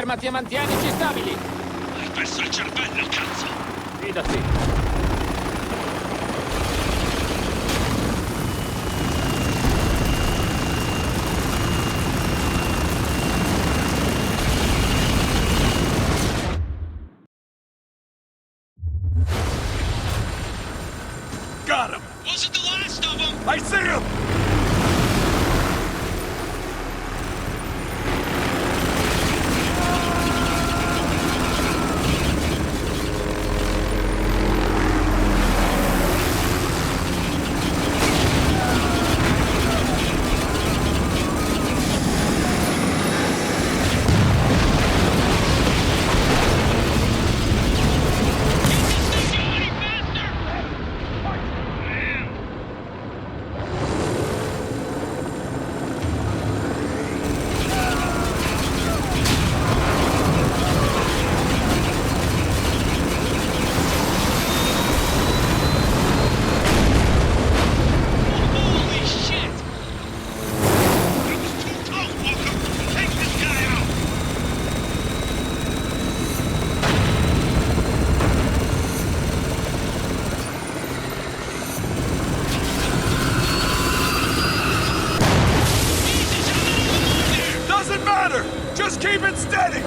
Fermati e mantienici stabili! Hai perso il cervello, cazzo! Fidati! Got him! Wasn't the last of them! I see him! Just keep it steady!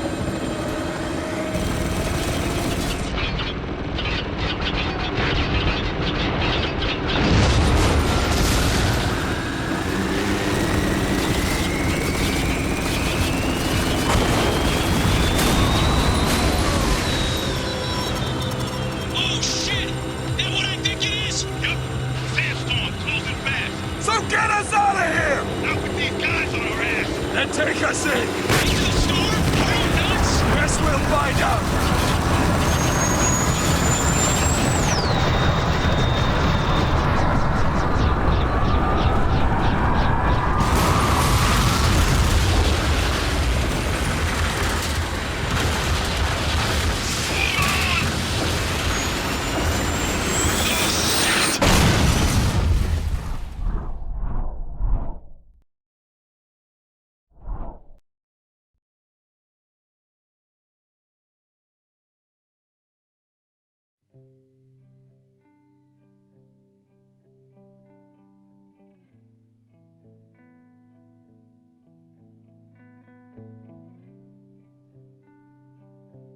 Oh shit! That what I think it is? Yep. Sandstorm, closing fast. So get us out of here! Not with these guys on our ass. And take us in! Into the storm? Are you nuts? Guess we'll find out!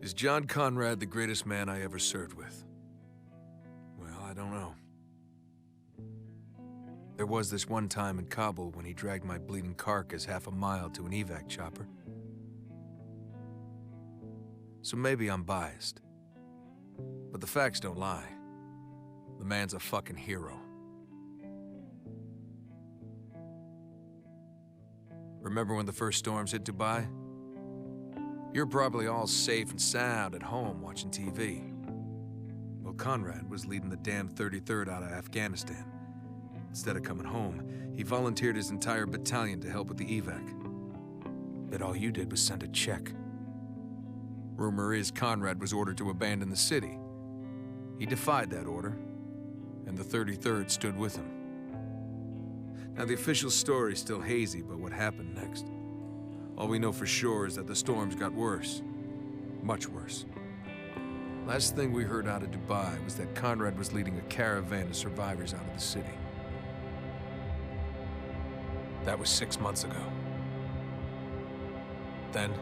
Is John Conrad the greatest man I ever served with? Well, I don't know. There was this one time in Kabul when he dragged my bleeding carcass half a mile to an evac chopper. So maybe I'm biased. But the facts don't lie. The man's a fucking hero. Remember when the first storms hit Dubai? You're probably all safe and sound at home watching TV. Well, Conrad was leading the damn 33rd out of Afghanistan. Instead of coming home, he volunteered his entire battalion to help with the evac. But all you did was send a check. Rumor is Conrad was ordered to abandon the city. He defied that order, and the 33rd stood with him. Now, the official story's still hazy about what happened next. All we know for sure is that the storms got worse. Much worse. Last thing we heard out of Dubai was that Conrad was leading a caravan of survivors out of the city. That was 6 months ago. Then,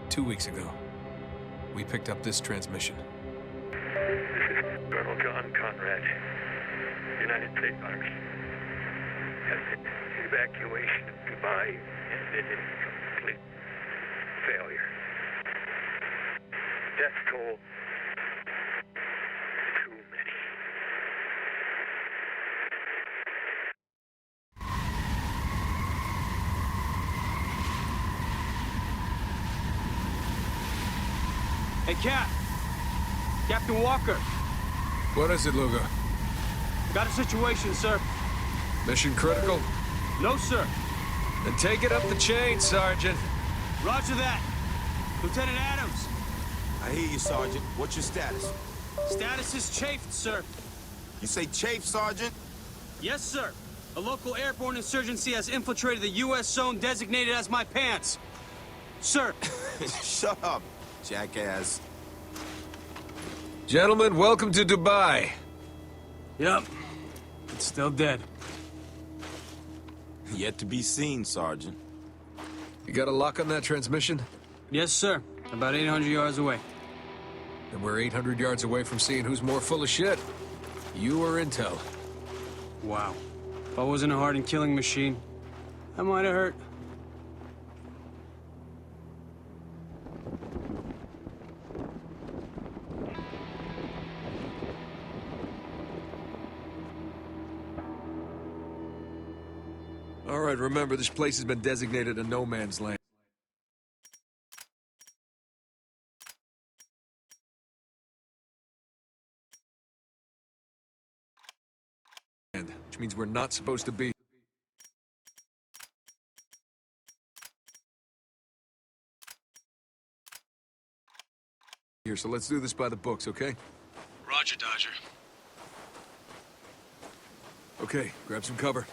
2 weeks ago, we picked up this transmission. This is Colonel John Conrad, United States Army. Has the evacuation of Dubai ended in complete failure. Death toll, too many. Hey, Cap! Captain Walker! What is it, Lugo? Got a situation, sir. Mission critical? No, sir. Then take it up the chain, Sergeant. Roger that. Lieutenant Adams. I hear you, Sergeant. What's your status? Status is chafed, sir. You say chafe, Sergeant? Yes, sir. A local airborne insurgency has infiltrated the U.S. zone designated as my pants. Sir. Shut up, jackass. Gentlemen, welcome to Dubai. Yep. It's still dead. Yet to be seen, Sergeant. You got a lock on that transmission? Yes, sir. About 800 yards away. And we're 800 yards away from seeing who's more full of shit. You or Intel? Wow. If I wasn't a hardened killing machine, that might have hurt. All right, remember, this place has been designated a no man's land. Which means we're not supposed to be here, so let's do this by the books, okay? Roger, Dodger. Okay, grab some cover.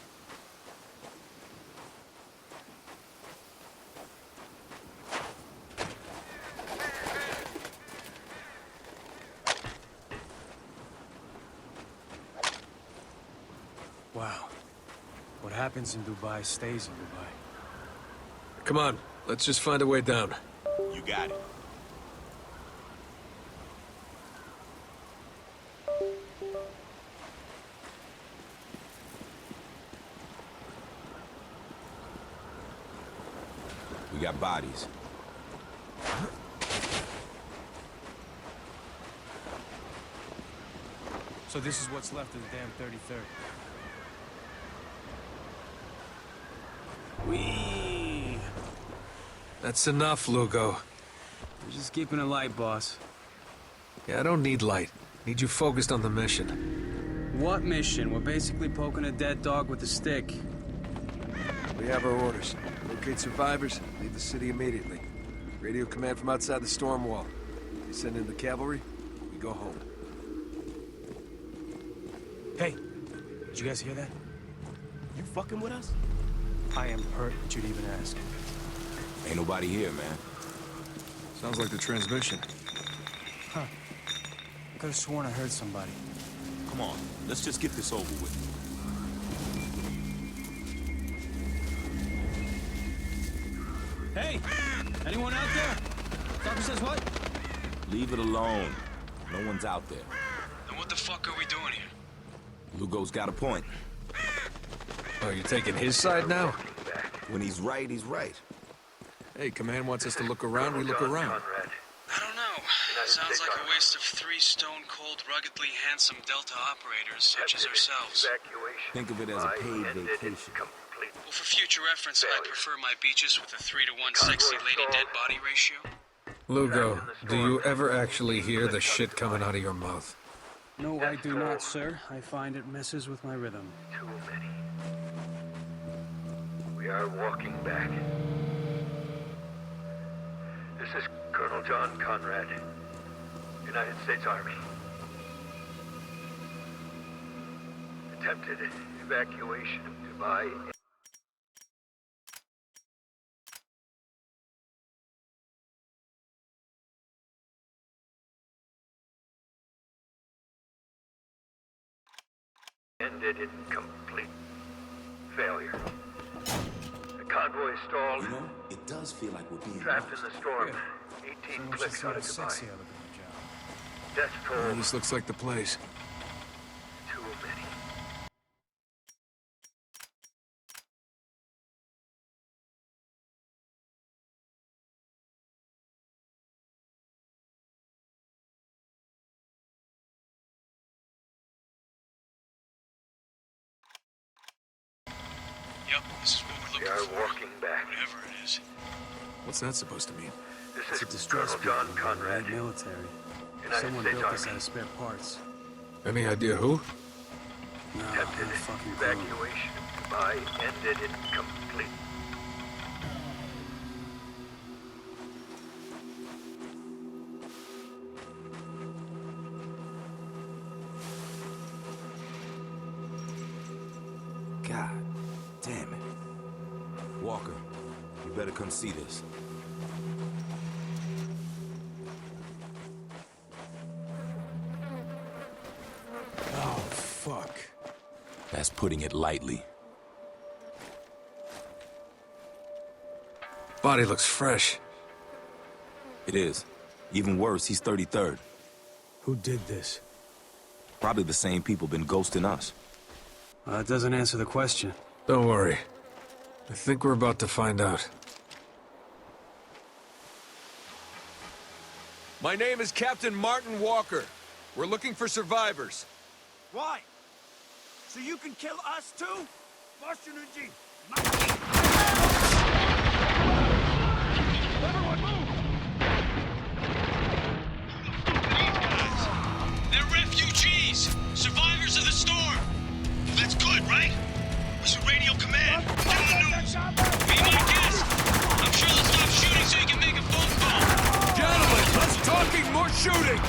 Wow. What happens in Dubai stays in Dubai. Come on, let's just find a way down. You got it. We got bodies. So this is what's left of the damn 33rd. Whee! That's enough, Lugo. We're just keeping it light, boss. Yeah, I don't need light. Need you focused on the mission. What mission? We're basically poking a dead dog with a stick. We have our orders. Locate survivors, leave the city immediately. Radio command from outside the storm wall. They send in the cavalry, we go home. Hey, did you guys hear that? You fucking with us? I am hurt that you'd even ask. Ain't nobody here, man. Sounds like the transmission. Huh. I could have sworn I heard somebody. Come on, let's just get this over with. Hey! Anyone out there? Doctor says what? Leave it alone. No one's out there. Then what the fuck are we doing here? Lugo's got a point. Oh, you're taking his side now? When he's right, he's right. Hey, command wants us to look around, we look around. I don't know. Sounds like a waste of 3 stone-cold, ruggedly handsome Delta operators such as ourselves. Think of it as a paid vacation. Well, for future reference, I prefer my beaches with a 3-to-1 sexy lady dead body ratio. Lugo, do you ever actually hear the shit coming out of your mouth? No, I do not, sir. I find it messes with my rhythm. Too many. We are walking back. This is Colonel John Conrad, United States Army. Attempted evacuation of Dubai. Ended in complete failure. The convoy stalled, You know, it does feel like we're being trapped lost. in the storm. Yeah. 18 clicks out of Sexy Dubai. out of the job. Death toll, This looks like the place. too many. Yep, this is what we're We looking are for. walking back. Whatever it is. What's that supposed to mean? This It's a is distress Colonel John beacon, Conrad, right? Military. United Someone States built this Army. out of spare parts. Any idea who? Attempted evacuation of Dubai ended incomplete. God damn it. Walker, you better come see this. Oh, fuck. That's putting it lightly. Body looks fresh. It is. Even worse, he's 33rd. Who did this? Probably the same people been ghosting us. That doesn't answer the question. Don't worry. I think we're about to find out. My name is Captain Martin Walker. We're looking for survivors. Why? So you can kill us too? Mashinuji! Everyone move! They're refugees! Survivors of the storm! That's good, right? We should radio command. Get on the news. Be my guest. I'm sure they'll stop shooting so you can make a phone call. Gentlemen, less talking, more shooting!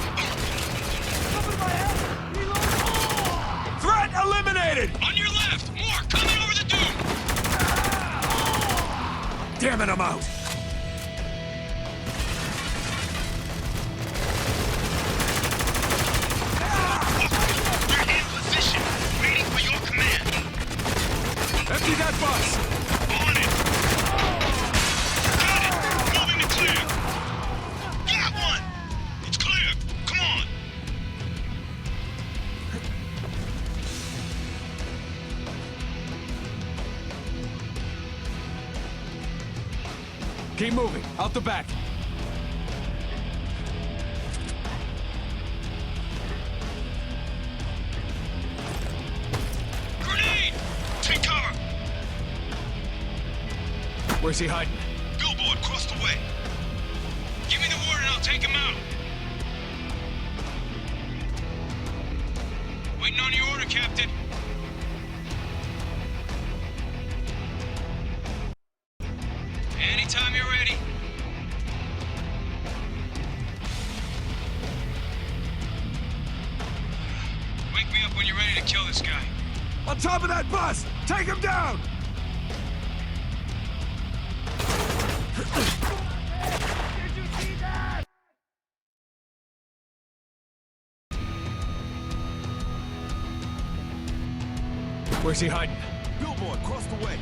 Threat eliminated! On your left! More! Coming over the dune! Damn it, I'm out! We're in position, waiting for your command. Empty that bus! On it! Got it! Moving to clear! Got one! It's clear! Come on! Keep moving, out the back. Grenade! Take cover! Where's he hiding? Billboard, cross the way. Give me the word and I'll take him out. Waiting on your order, Captain. Anytime you're ready. Wake me up when you're ready to kill this guy. On top of that bus! Take him down! Did you see that? Where's he hiding? Billboard, cross the way.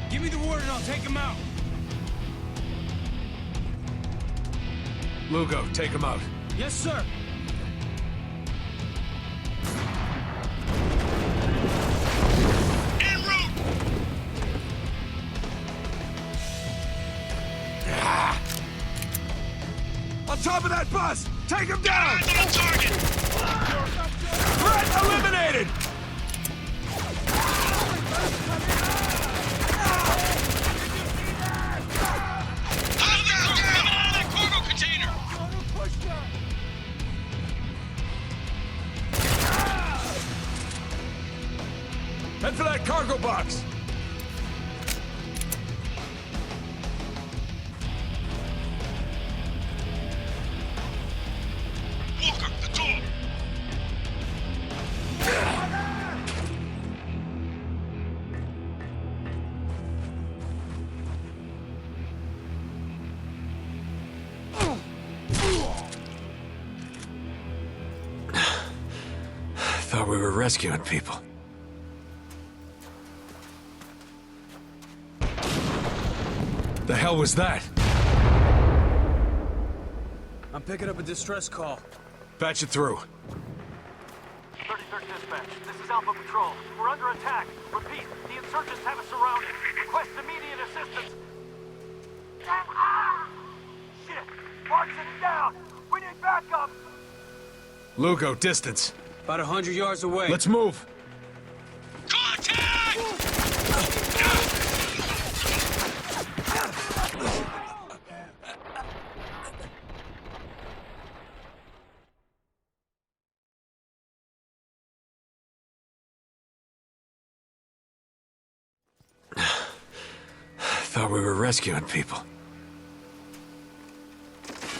Give me the word and I'll take him out. Lugo, take him out. Yes, sir. En route! On top of that bus! Take him down! Eyes on the target! Threat eliminated! Hostiles coming out of that cargo container! Head for that cargo box! Walker, the door! Thought we were rescuing people. The hell was that? I'm picking up a distress call. Patch it through. 33rd Dispatch, this is Alpha Patrol. We're under attack. Repeat, the insurgents have us surrounded. Request immediate assistance. Shit! Mark's it down! We need backup! Lugo, distance. About 100 yards away. Let's move. thought we were rescuing people.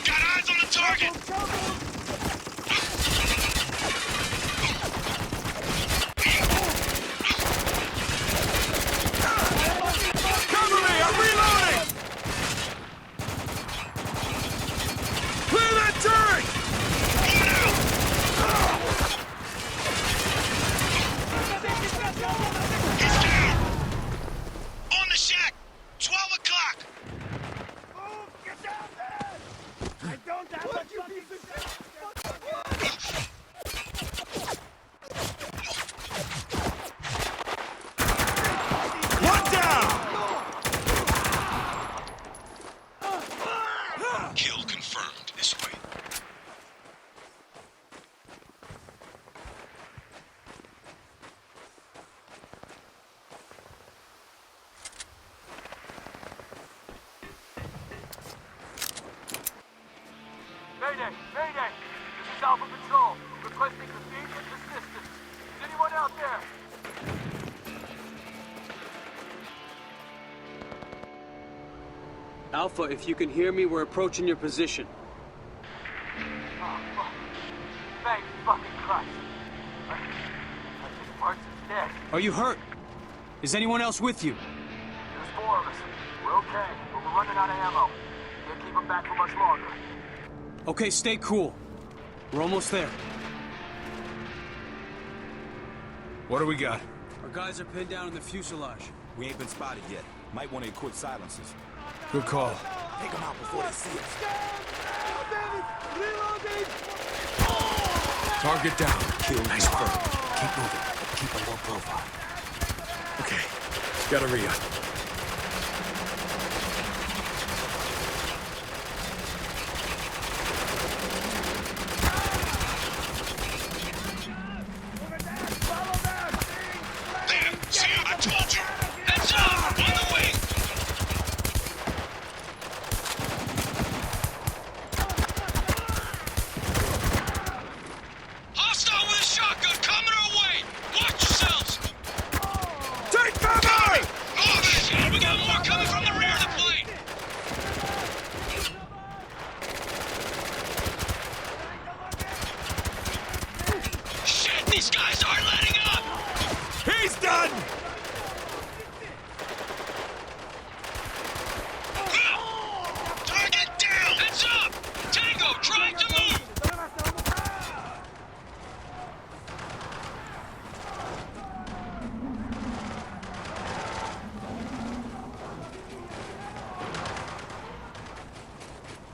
Got eyes on the target! Cover me! I'm reloading! Clear that turret! He's down! On the shack! 12 o'clock! Move! Get down there! I don't have much One down! Kill confirmed. This way. Mayday! Mayday! This is Alpha Patrol, requesting immediate assistance. Is anyone out there? Alpha, if you can hear me, we're approaching your position. Oh, fuck. Thank fucking Christ. I think Parks is dead. Are you hurt? Is anyone else with you? There's 4 of us. We're okay, but we're running out of ammo. Can't keep them back for much longer. Okay, stay cool. We're almost there. What do we got? Our guys are pinned down in the fuselage. We ain't been spotted yet. Might want to equip silencers. Good call. Take them out before they see us. Target down. Kill nice bird. Keep moving. Keep a low profile. Okay. Gotta re-up. There! See him? I told you! Heads up! On the wing! Hostile with a shotgun coming our way! Watch yourselves! Take cover! Oh, shit! We got more coming from the rear of the plane! Shit! These guys aren't letting up! He's done! Target down! Heads up! Tango, trying to move!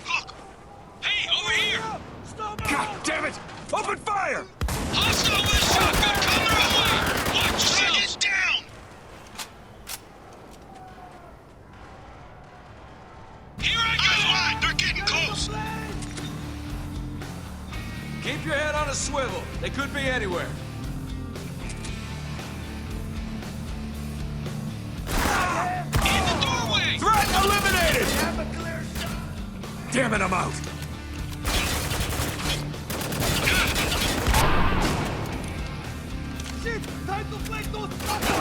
Look! Hey, over here! God damn it! Open fire! Hostile with a shotgun coming our way! Watch yourselves! Down! Here I go! They're getting close! Keep your head on a swivel. They could be anywhere. In the doorway! Threat eliminated! Damn it, I'm out!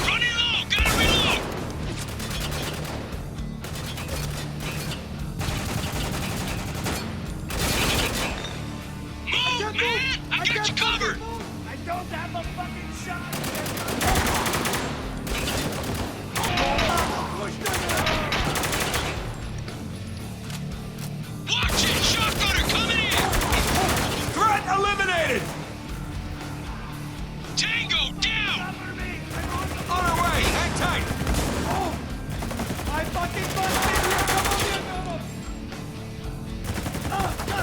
Running low! Gotta reload! Move, man! I got you covered! I don't have a fucking shot! Watch it! Shotgunner coming in! Threat eliminated! Tango down! On our way! Hang tight! I fucking busted! En route!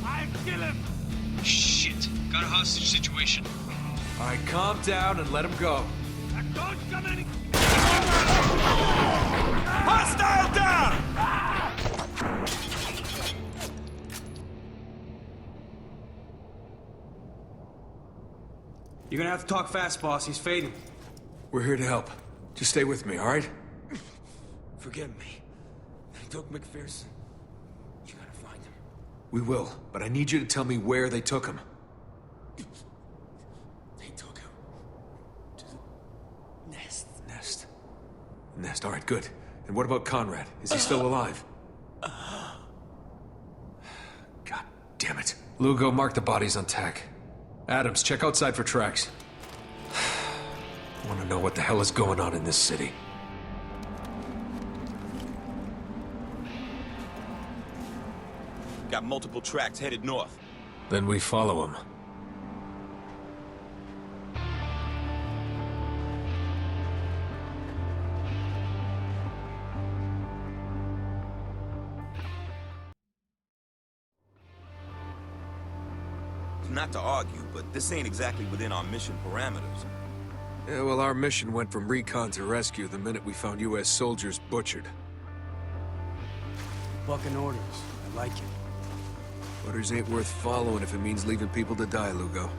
I kill him! Shit. Got a hostage situation. All right, calm down and let him go. Don't come in! Hostile down! You're gonna have to talk fast, boss. He's fading. We're here to help. Just stay with me, all right? Forgive me. They took McPherson. You gotta find him. We will, but I need you to tell me where they took him. They took him to the nest. Nest, all right, good. And what about Conrad? Is he still alive? God damn it. Lugo, mark the bodies on tack. Adams, check outside for tracks. I want to know what the hell is going on in this city. Got multiple tracks headed north. Then we follow him. Not to argue, but this ain't exactly within our mission parameters. Yeah, well, our mission went from recon to rescue the minute we found U.S. soldiers butchered. Bucking orders. I like it. Orders ain't worth following if it means leaving people to die, Lugo.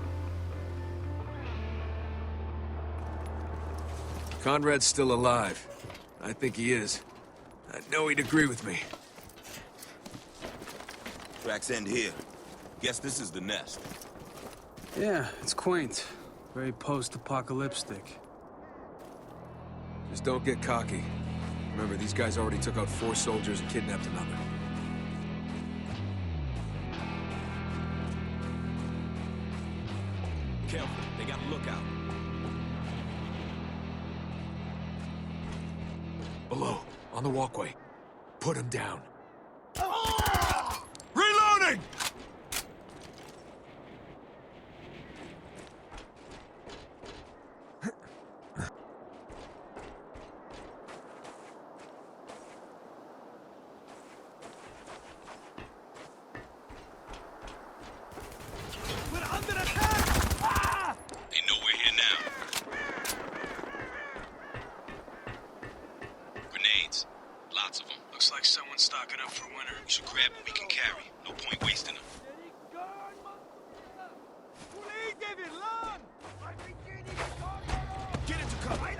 Conrad's still alive. I think he is. I know he'd agree with me. Tracks end here. Guess this is the nest. Yeah, it's quaint. Very post-apocalyptic. Just don't get cocky. Remember, these guys already took out 4 soldiers and kidnapped another. Careful, they got a lookout. Below, on the walkway. Put him down. Reloading! They know we're here now. Grenades. Lots of them. Looks like someone's stocking up for winter. We should grab what we can carry. No point wasting them. Get into cover.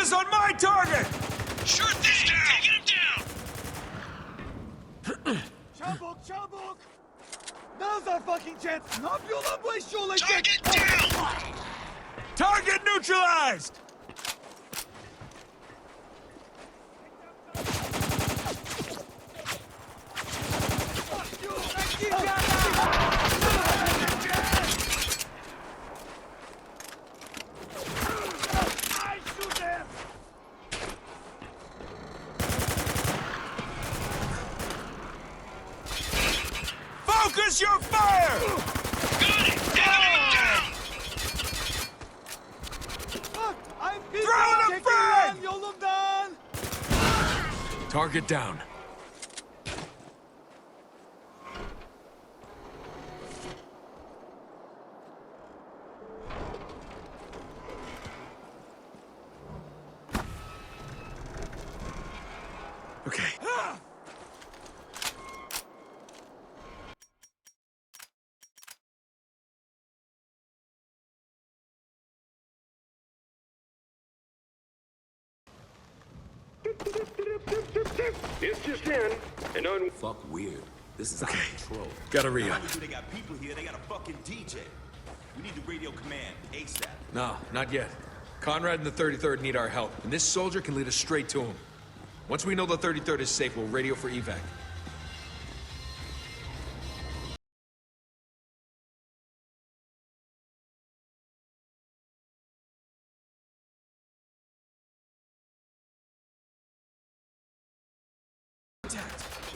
Focus on my target! Sure thing! Taking him down! Çabuk, çabuk! Now's our fucking chance! Ne yapıyor lan bu eşşoğlu eşek? Target down! Target neutralized! Focus your fire! Got it! Taking him down! Throw the frag! Yolumdan! Target down. Okay. It's just in. And on. Fuck weird. This is out of control. Gotta re-up. They got people here, they got a fucking DJ. We need the radio command, ASAP. No, not yet. Conrad and the 33rd need our help, and this soldier can lead us straight to him. Once we know the 33rd is safe, we'll radio for evac.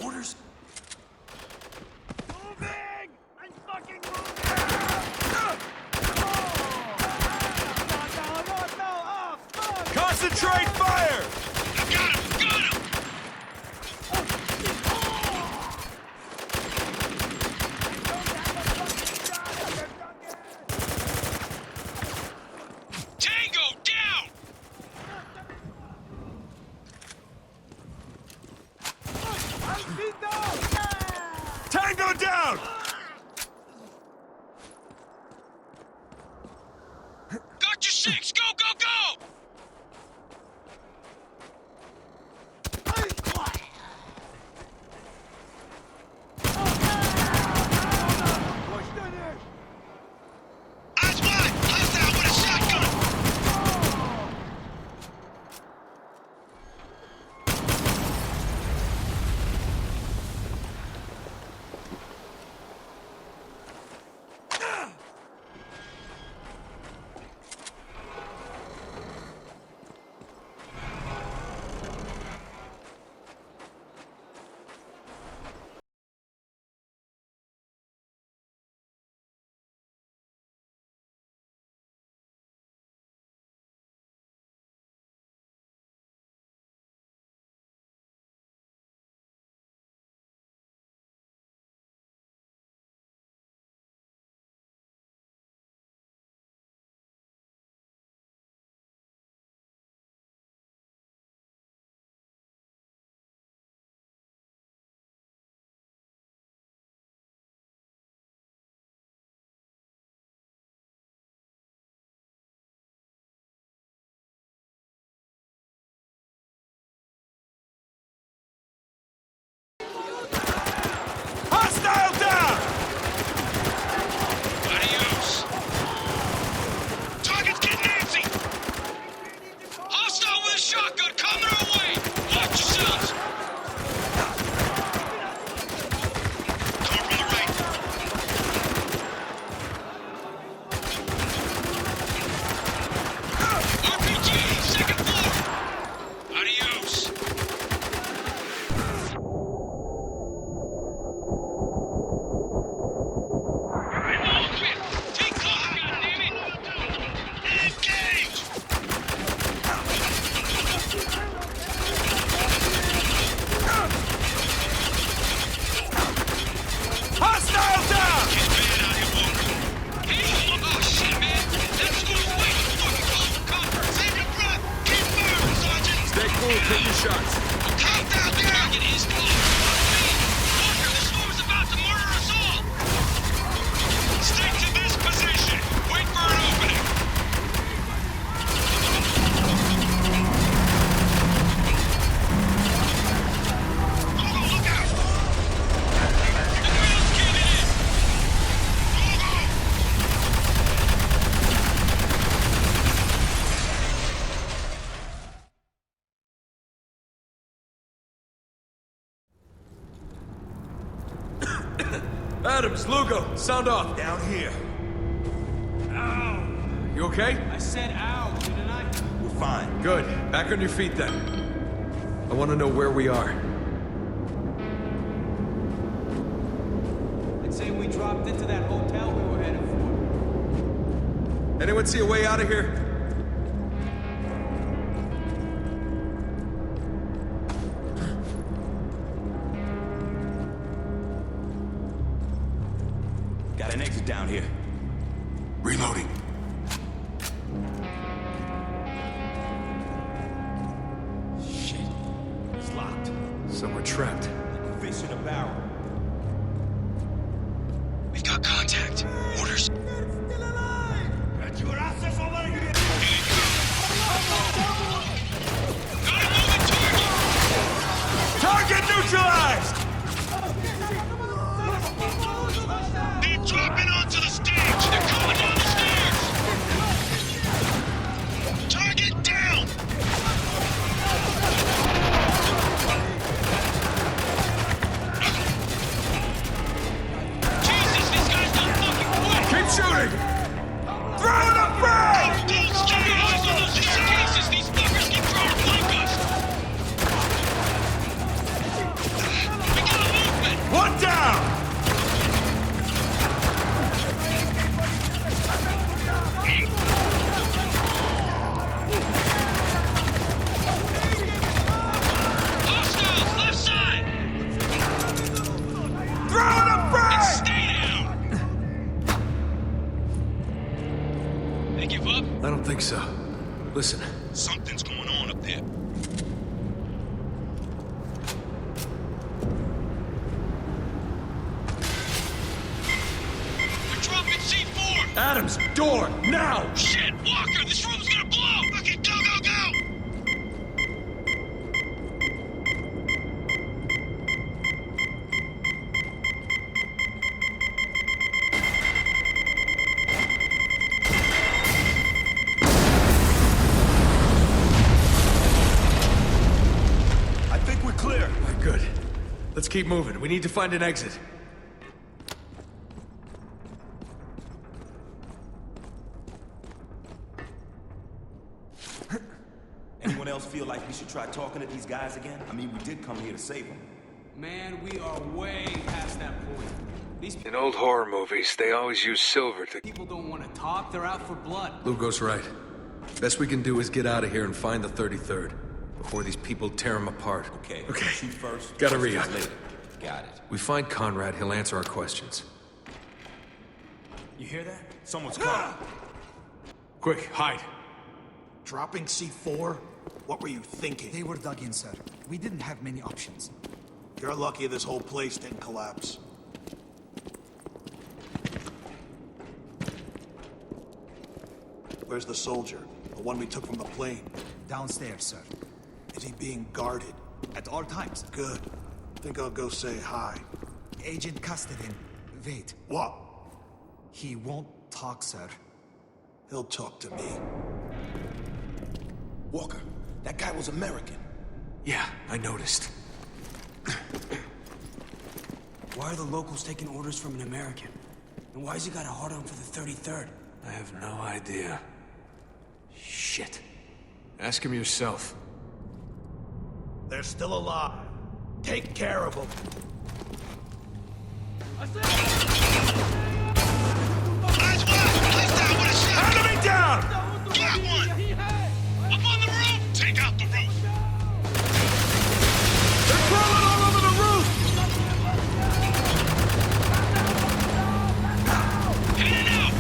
Orders? Moving! I'm fucking moving! No, fuck! Concentrate fire! Got him! Got him! Tango down! Tango down! Got your six! Go, go, go! Eyes wide! Hostile with a shotgun! Adams, Lugo, sound off. Down here. Ow! You okay? I said ow, didn't I? We're fine. Good. Back on your feet then. I want to know where we are. I'd say we dropped into that hotel we were headed for. Anyone see a way out of here? Got an exit down here. Reloading. Shit. It's locked. So we're trapped. Like a fish in a barrel. We've got contact. Orders. Target neutralized! They're dropping onto the stage! They're coming down the stairs! Target down! Jesus, these guys don't fucking quit! Keep shooting! Throw the frag! Don't stay eyes on those Jesus, these fuckers keep trying to flank us! We got a movement! One down! Hostiles, left side! Throw the frag! Stay down! They give up? I don't think so. Listen. Something's going on up there. They're dropping C4! Adams, door, now! Shit, Walker, this room's gonna blow! Okay, go, go, go! I think we're clear. All right, good. Let's keep moving. We need to find an exit. Anyone else feel like we should try talking to these guys again? I mean, we did come here to save them. Man, we are way past that point. These In old horror movies, they always use silver to... people don't want to talk, they're out for blood. Lugo's right. Best we can do is get out of here and find the 33rd before these people tear them apart. Okay. Okay. Shoot first. Gotta questions re-up. later. Got it. We find Conrad, he'll answer our questions. You hear that? Someone's coming. Quick, hide. Dropping C4? What were you thinking? They were dug in, sir. We didn't have many options. You're lucky this whole place didn't collapse. Where's the soldier? The one we took from the plane? Downstairs, sir. Is he being guarded? At all times. Good. Think I'll go say hi. Agent Custodin. Wait. What? He won't talk, sir. He'll talk to me. Walker, that guy was American. Yeah, I noticed. Why are the locals taking orders from an American? And why's he got a hard-on for the 33rd? I have no idea. Shit. Ask him yourself. They're still alive. Take care of them. Eyes wide! Place down with a shot! Enemy down! Got one! Up on the roof! Take out the roof! They're crawling all over the roof! Hit it out!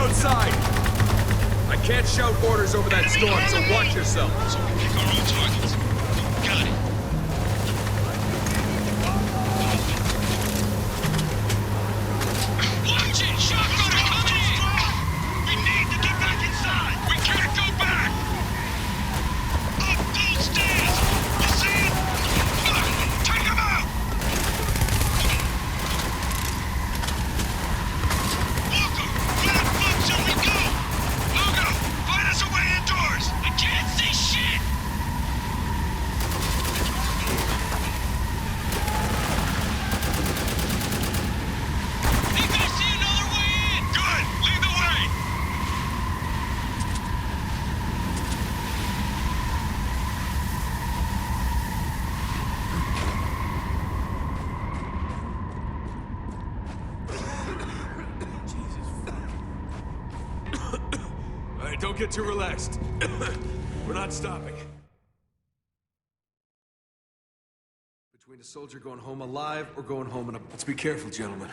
outside! I can't shout orders over that storm, so watch yourself. So we pick our own targets. Got it. Watch it! Shotgunner coming in! We need to get back inside! We can't go back! Up those stairs! You see it? Take him out! Walker, where the fuck shall we go? Logo, find us a way indoors! I can't see shit! Think I see another way in! Good! Lead the way! All right, don't get too relaxed. We're not stopping. Between a soldier going home alive or going home in a... Let's be careful, gentlemen.